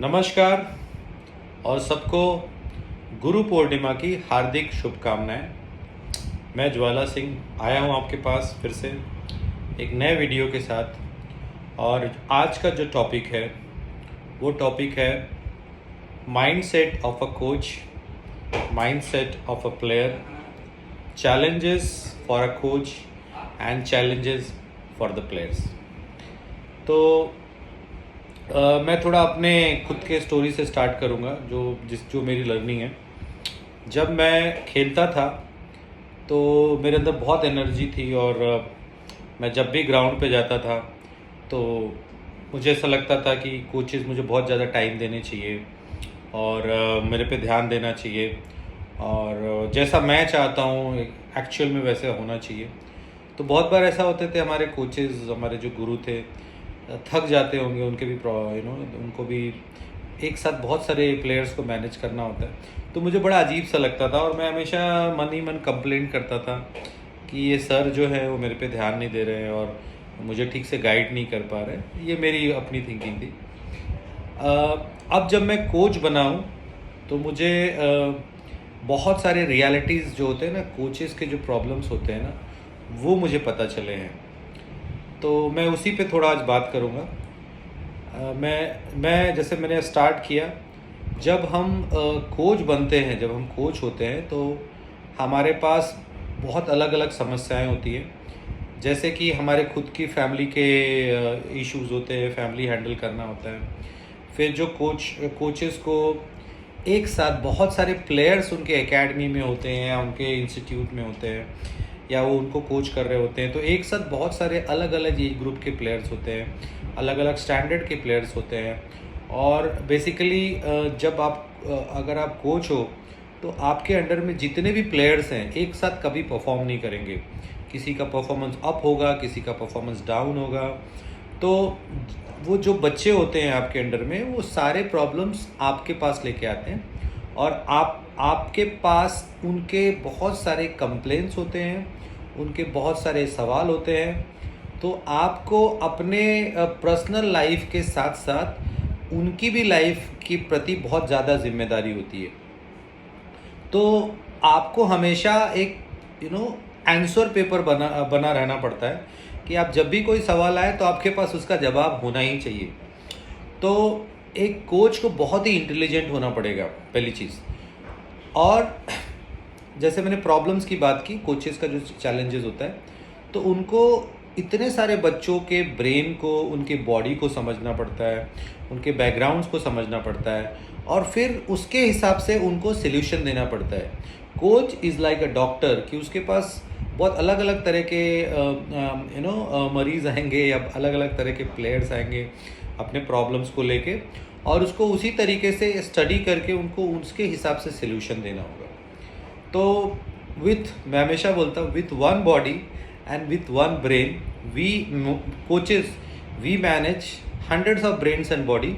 नमस्कार और सबको गुरु पूर्णिमा की हार्दिक शुभकामनाएं। मैं ज्वाला सिंह आया हूं आपके पास फिर से एक नए वीडियो के साथ। और आज का जो टॉपिक है वो टॉपिक है mindset of a coach, mindset of a player, challenges for a coach and challenges for the players. तो मैं थोड़ा अपने खुद के स्टोरी से स्टार्ट करूँगा जो मेरी लर्निंग है। जब मैं खेलता था तो मेरे अंदर बहुत एनर्जी थी और मैं जब भी ग्राउंड पे जाता था तो मुझे ऐसा लगता था कि कोचेज़ मुझे बहुत ज़्यादा टाइम देने चाहिए और मेरे पे ध्यान देना चाहिए और जैसा मैं चाहता हूँ एक्चुअल में वैसे होना चाहिए। तो बहुत बार ऐसा होते थे, हमारे कोचेज़, हमारे जो गुरु थे थक जाते होंगे, उनके भी उनको भी एक साथ बहुत सारे प्लेयर्स को मैनेज करना होता है। तो मुझे बड़ा अजीब सा लगता था और मैं हमेशा मन ही मन कंप्लेंट करता था कि ये सर जो है वो मेरे पे ध्यान नहीं दे रहे हैं और मुझे ठीक से गाइड नहीं कर पा रहे। ये मेरी अपनी थिंकिंग थी। अब जब मैं कोच बना हूँ तो मुझे बहुत सारे रियलिटीज़ जो होते हैं ना, कोचेज़ के जो प्रॉब्लम्स होते हैं ना, वो मुझे पता चले हैं। तो मैं उसी पे थोड़ा आज बात करूँगा। मैं जैसे मैंने स्टार्ट किया, जब हम कोच बनते हैं, जब हम कोच होते हैं तो हमारे पास बहुत अलग अलग समस्याएं होती हैं। जैसे कि हमारे खुद की फैमिली के इश्यूज़ होते हैं, फैमिली हैंडल करना होता है। फिर जो कोचेस को एक साथ बहुत सारे प्लेयर्स उनके एकेडमी में होते हैं या उनके इंस्टीट्यूट में होते हैं या वो उनको कोच कर रहे होते हैं, तो एक साथ बहुत सारे अलग अलग एज ग्रुप के प्लेयर्स होते हैं, अलग अलग स्टैंडर्ड के प्लेयर्स होते हैं। और बेसिकली जब आप अगर आप कोच हो तो आपके अंडर में जितने भी प्लेयर्स हैं एक साथ कभी परफॉर्म नहीं करेंगे। किसी का परफॉर्मेंस अप होगा, किसी का परफॉर्मेंस डाउन होगा। तो वो जो बच्चे होते हैं आपके अंडर में, वो सारे प्रॉब्लम्स आपके पास लेके आते हैं और आपके पास उनके बहुत सारे कंप्लेंट्स होते हैं, उनके बहुत सारे सवाल होते हैं। तो आपको अपने पर्सनल लाइफ के साथ साथ उनकी भी लाइफ के प्रति बहुत ज़्यादा जिम्मेदारी होती है। तो आपको हमेशा एक आंसर पेपर बना रहना पड़ता है कि आप जब भी कोई सवाल आए तो आपके पास उसका जवाब होना ही चाहिए। तो एक कोच को बहुत ही इंटेलिजेंट होना पड़ेगा, पहली चीज़। और जैसे मैंने प्रॉब्लम्स की बात की, कोचेस का जो चैलेंजेस होता है, तो उनको इतने सारे बच्चों के ब्रेन को, उनके बॉडी को समझना पड़ता है, उनके बैकग्राउंड्स को समझना पड़ता है और फिर उसके हिसाब से उनको सॉल्यूशन देना पड़ता है। Coach is like a doctor कि उसके पास बहुत अलग अलग तरह के मरीज़ आएंगे या अलग अलग तरह के प्लेयर्स आएंगे अपने प्रॉब्लम्स को लेके, और उसको उसी तरीके से स्टडी करके उनको उसके हिसाब से सॉल्यूशन देना होगा। तो मैं हमेशा बोलता हूँ, with one body and with one brain we coaches we manage hundreds of brains and body.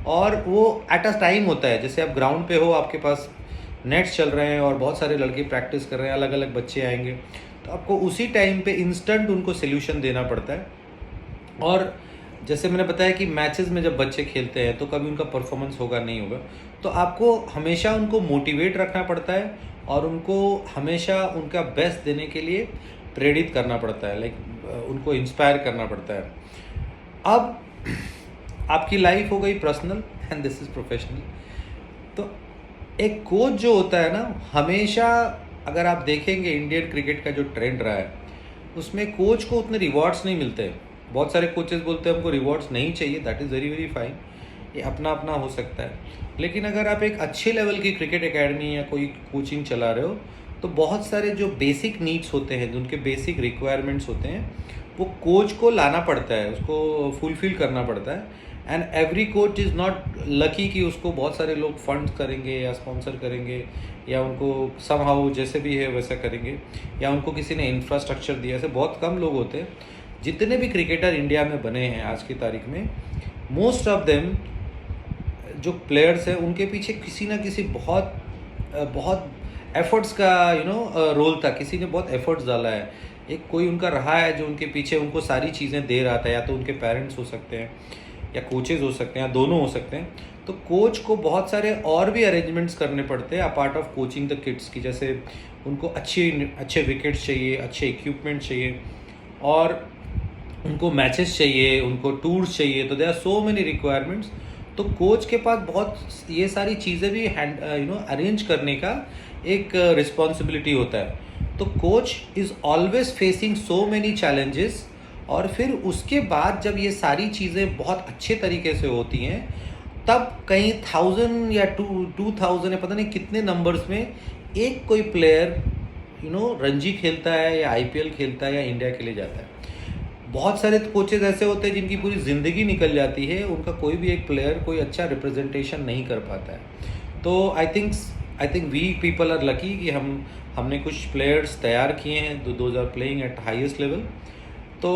और वो एट अ टाइम होता है, जैसे आप ग्राउंड पे हो, आपके पास नेट्स चल रहे हैं और बहुत सारे लड़के प्रैक्टिस कर रहे हैं, अलग अलग बच्चे आएंगे, तो आपको उसी टाइम पे इंस्टेंट उनको सॉल्यूशन देना पड़ता है। और जैसे मैंने बताया कि मैचेस में जब बच्चे खेलते हैं तो कभी उनका परफॉर्मेंस होगा नहीं होगा, तो आपको हमेशा उनको मोटिवेट रखना पड़ता है और उनको हमेशा उनका बेस्ट देने के लिए प्रेरित करना पड़ता है, उनको इंस्पायर करना पड़ता है। अब आपकी लाइफ हो गई personal and this is professional. तो एक कोच जो होता है ना, हमेशा अगर आप देखेंगे इंडियन क्रिकेट का जो ट्रेंड रहा है उसमें कोच को उतने रिवॉर्ड्स नहीं मिलते हैं। बहुत सारे कोचेस बोलते हैं हमको रिवॉर्ड्स नहीं चाहिए, that is very very fine, ये अपना अपना हो सकता है। लेकिन अगर आप एक अच्छे लेवल की क्रिकेट एकेडमी या कोई कोचिंग चला रहे हो तो बहुत सारे जो बेसिक नीड्स होते हैं, जो उनके बेसिक रिक्वायरमेंट्स होते हैं, वो कोच को लाना पड़ता है, उसको फुलफिल करना पड़ता है। And every coach is not lucky कि उसको बहुत सारे लोग फंड्स करेंगे या स्पॉन्सर करेंगे या उनको समहाउ जैसे भी है वैसा करेंगे या उनको किसी ने इंफ्रास्ट्रक्चर दिया। ऐसे बहुत कम लोग होते हैं। जितने भी क्रिकेटर इंडिया में बने हैं आज की तारीख में, मोस्ट ऑफ देम जो प्लेयर्स हैं उनके पीछे किसी ना किसी बहुत बहुत एफर्ट्स का रोल था, किसी ने बहुत एफर्ट्स डाला है। एक कोई उनका रहा है जो उनके पीछे उनको सारी चीज़ें दे रहा था, या तो उनके पेरेंट्स हो सकते हैं या कोचेज़ हो सकते हैं या दोनों हो सकते हैं, तो कोच को बहुत सारे और भी अरेंजमेंट्स करने पड़ते हैं apart of coaching the kids की। जैसे उनको अच्छे विकेट्स चाहिए, अच्छे इक्विपमेंट चाहिए, और उनको मैचेस चाहिए, उनको टूर्स चाहिए, तो there are so many requirements. तो कोच के पास बहुत ये सारी चीज़ें भी अरेंज करने का एक रिस्पॉन्सिबिलिटी होता है। तो coach is always facing so many challenges, और फिर उसके बाद जब ये सारी चीज़ें बहुत अच्छे तरीके से होती हैं, तब कहीं 1000 या 2000 या पता नहीं कितने नंबर्स में एक कोई प्लेयर रणजी खेलता है या आईपीएल खेलता है या इंडिया के लिए जाता है। बहुत सारे कोचेज़ ऐसे होते हैं जिनकी पूरी ज़िंदगी निकल जाती है, उनका कोई भी एक प्लेयर कोई अच्छा रिप्रेजेंटेशन नहीं कर पाता है। तो I think we people are lucky कि हमने कुछ प्लेयर्स तैयार किए हैं, those are playing at highest level. तो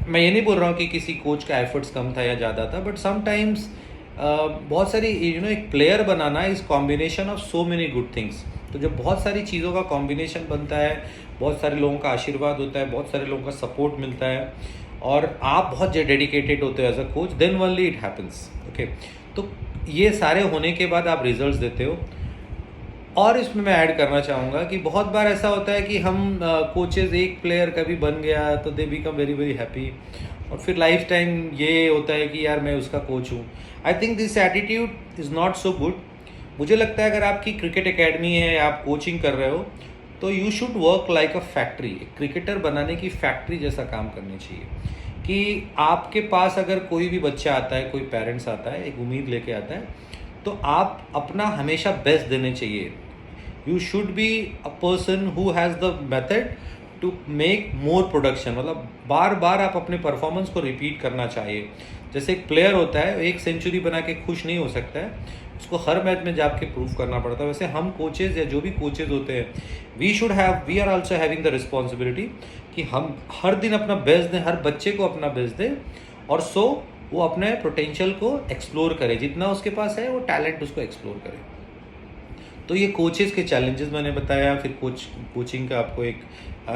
मैं ये नहीं बोल रहा हूँ कि किसी कोच का एफर्ट्स कम था या ज़्यादा था, बट समटाइम्स बहुत सारी एक player banana is combination of so many good things. तो जब बहुत सारी चीज़ों का कॉम्बिनेशन बनता है, बहुत सारे लोगों का आशीर्वाद होता है, बहुत सारे लोगों का सपोर्ट मिलता है, और आप बहुत डेडिकेटेड होते हो as a coach, then only it happens. Okay, तो ये सारे होने के बाद आप रिजल्ट्स देते हो। और इसमें मैं ऐड करना चाहूँगा कि बहुत बार ऐसा होता है कि हम कोचेज़, एक प्लेयर कभी बन गया तो they become very very happy, और फिर लाइफ टाइम ये होता है कि यार मैं उसका कोच हूँ। I think this attitude is not so good. मुझे लगता है अगर आपकी क्रिकेट एकेडमी है या आप कोचिंग कर रहे हो, तो you should work like a factory. Cricketer बनाने की फैक्ट्री जैसा काम करनी चाहिए कि आपके पास अगर कोई भी बच्चा आता है, कोई पेरेंट्स आता है, एक उम्मीद लेके आता है, तो आप अपना हमेशा बेस्ट देने चाहिए। You should be a person who has the method to make more production, मतलब बार बार आप अपने परफॉर्मेंस को रिपीट करना चाहिए। जैसे एक प्लेयर होता है, एक सेंचुरी बना के खुश नहीं हो सकता है, उसको हर मैच में जाके प्रूव करना पड़ता है। वैसे हम कोचेज़ या जो भी कोचेज़ होते हैं, we are also having the responsibility कि हम हर दिन अपना बेस्ट दें, हर बच्चे को अपना बेस्ट दें, और वो अपने पोटेंशियल को एक्सप्लोर करे, जितना उसके पास है वो टैलेंट उसको एक्सप्लोर करे। तो ये कोचेज़ के चैलेंजेस मैंने बताया, फिर कोचिंग का आपको एक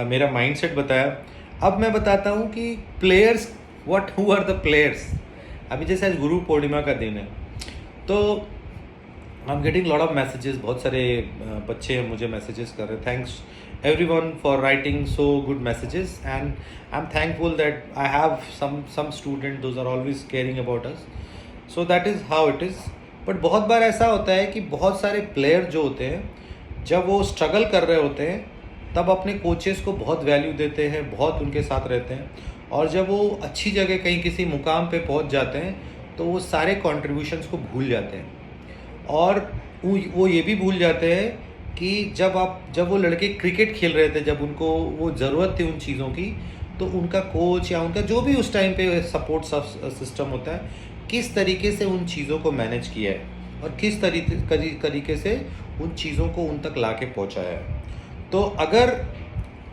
मेरा माइंडसेट बताया। अब मैं बताता हूँ कि players, who are the players. अभी जैसे आज गुरु पूर्णिमा का दिन है, तो I am getting lot of messages, बहुत सारे बच्चे मुझे मैसेजेस कर रहे हैं। Thanks everyone for writing so good messages, and I'm thankful that I have some students, those are always caring about us, so that is how it is. But बहुत बार ऐसा होता है कि बहुत सारे प्लेयर जो होते हैं, जब वो स्ट्रगल कर रहे होते हैं, तब अपने कोचेस को बहुत वैल्यू देते हैं, बहुत उनके साथ रहते हैं, और जब वो अच्छी जगह कहीं किसी मुकाम पे पहुंच जाते हैं, तो वो सारे कॉन्ट्रीब्यूशंस को भूल जाते हैं, और वो ये भी भूल जाते हैं कि जब वो लड़के क्रिकेट खेल रहे थे, जब उनको वो ज़रूरत थी उन चीज़ों की, तो उनका कोच या उनका जो भी उस टाइम पे सपोर्ट सिस्टम होता है, किस तरीके से उन चीज़ों को मैनेज किया है, और किस तरीके से उन चीज़ों को उन तक ला के पहुँचाया है। तो अगर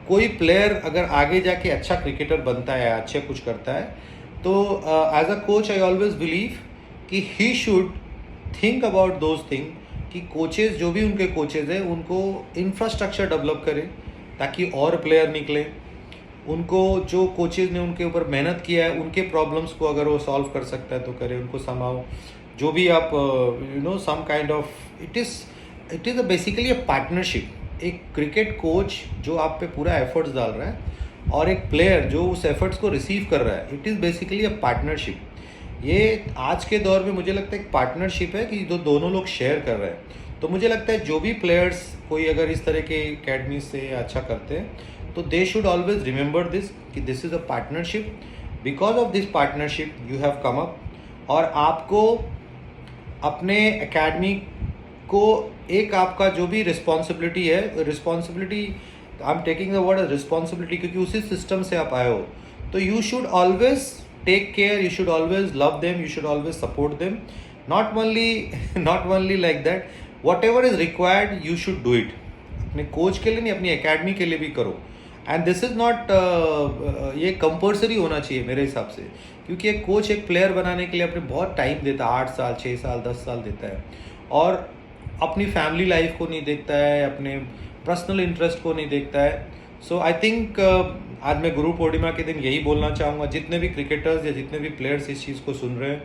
कोई प्लेयर अगर आगे जाके अच्छा क्रिकेटर बनता है, अच्छा कुछ करता है, तो as a coach I always believe कि he should think about those thing, कि कोचेज़ जो भी उनके कोचेज़ हैं, उनको इंफ्रास्ट्रक्चर डेवलप करें ताकि और प्लेयर निकले। उनको जो कोचेज़ ने उनके ऊपर मेहनत किया है, उनके प्रॉब्लम्स को अगर वो सॉल्व कर सकता है तो करे, उनको समाओ। जो भी आप some kind of it is basically a partnership. एक क्रिकेट कोच जो आप पे पूरा एफर्ट्स डाल रहा है, और एक प्लेयर जो उस एफर्ट्स को रिसीव कर रहा है, it is basically a partnership. ये आज के दौर में मुझे लगता है एक पार्टनरशिप है कि जो दोनों लोग शेयर कर रहे हैं। तो मुझे लगता है जो भी प्लेयर्स कोई अगर इस तरह के अकेडमी से अच्छा करते हैं, तो they should always remember this कि this is a partnership. Because of this partnership you have come up, और आपको अपने एकेडमी को एक आपका जो भी रिस्पॉन्सिबिलिटी है, responsibility I am taking the word responsibility, क्योंकि उसी सिस्टम से आप आए हो, तो you should always take care, you should always love them, you should always support them, not only like that, whatever is required you should do it। अपने coach के लिए नहीं, अपनी एकेडमी के लिए भी करो। एंड दिस इज़ नॉट ये कंपल्सरी होना चाहिए मेरे हिसाब से, क्योंकि एक कोच एक प्लेयर बनाने के लिए अपने बहुत टाइम देता है, 8 साल 6 साल 10 साल देता है, और अपनी फैमिली लाइफ को नहीं देखता है, अपने पर्सनल इंटरेस्ट को नहीं देखता है। सो आई थिंक आज मैं गुरु पूर्णिमा के दिन यही बोलना चाहूँगा, जितने भी क्रिकेटर्स या जितने भी प्लेयर्स इस चीज़ को सुन रहे हैं,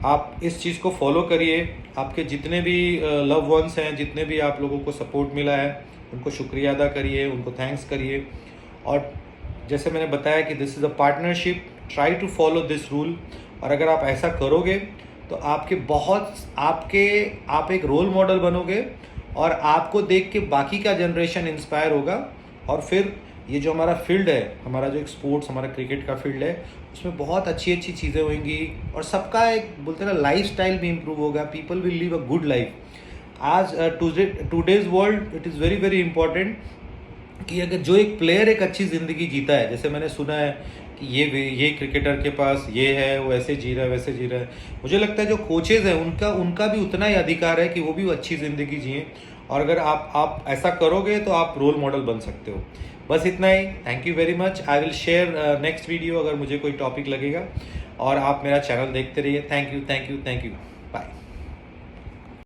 आप इस चीज़ को फॉलो करिए। आपके जितने भी लव वंस हैं, जितने भी आप लोगों को सपोर्ट मिला है, उनको शुक्रिया अदा करिए, उनको थैंक्स करिए। और जैसे मैंने बताया कि this is a partnership, try to follow this rule. और अगर आप ऐसा करोगे तो आप एक रोल मॉडल बनोगे और आपको देख के बाकी का जनरेशन इंस्पायर होगा। और फिर ये जो हमारा फील्ड है, हमारा जो एक स्पोर्ट्स, हमारा क्रिकेट का फील्ड है, उसमें बहुत अच्छी अच्छी चीज़ें होंगी और सबका एक बोलते हैं ना लाइफ स्टाइल भी इम्प्रूव होगा। People will live a good life. आज today's world it is very very important कि अगर जो एक प्लेयर एक अच्छी ज़िंदगी जीता है, जैसे मैंने सुना है कि ये क्रिकेटर के पास ये है, वो ऐसे जी रहा है, वैसे जी रहा है, मुझे लगता है जो कोचेज़ हैं उनका भी उतना ही अधिकार है कि वो भी अच्छी ज़िंदगी जिए। और अगर आप ऐसा करोगे तो आप रोल मॉडल बन सकते हो। बस इतना ही। Thank you very much. I will share next video अगर मुझे कोई टॉपिक लगेगा। और आप मेरा चैनल देखते रहिए। Thank you, thank you, thank you. Bye.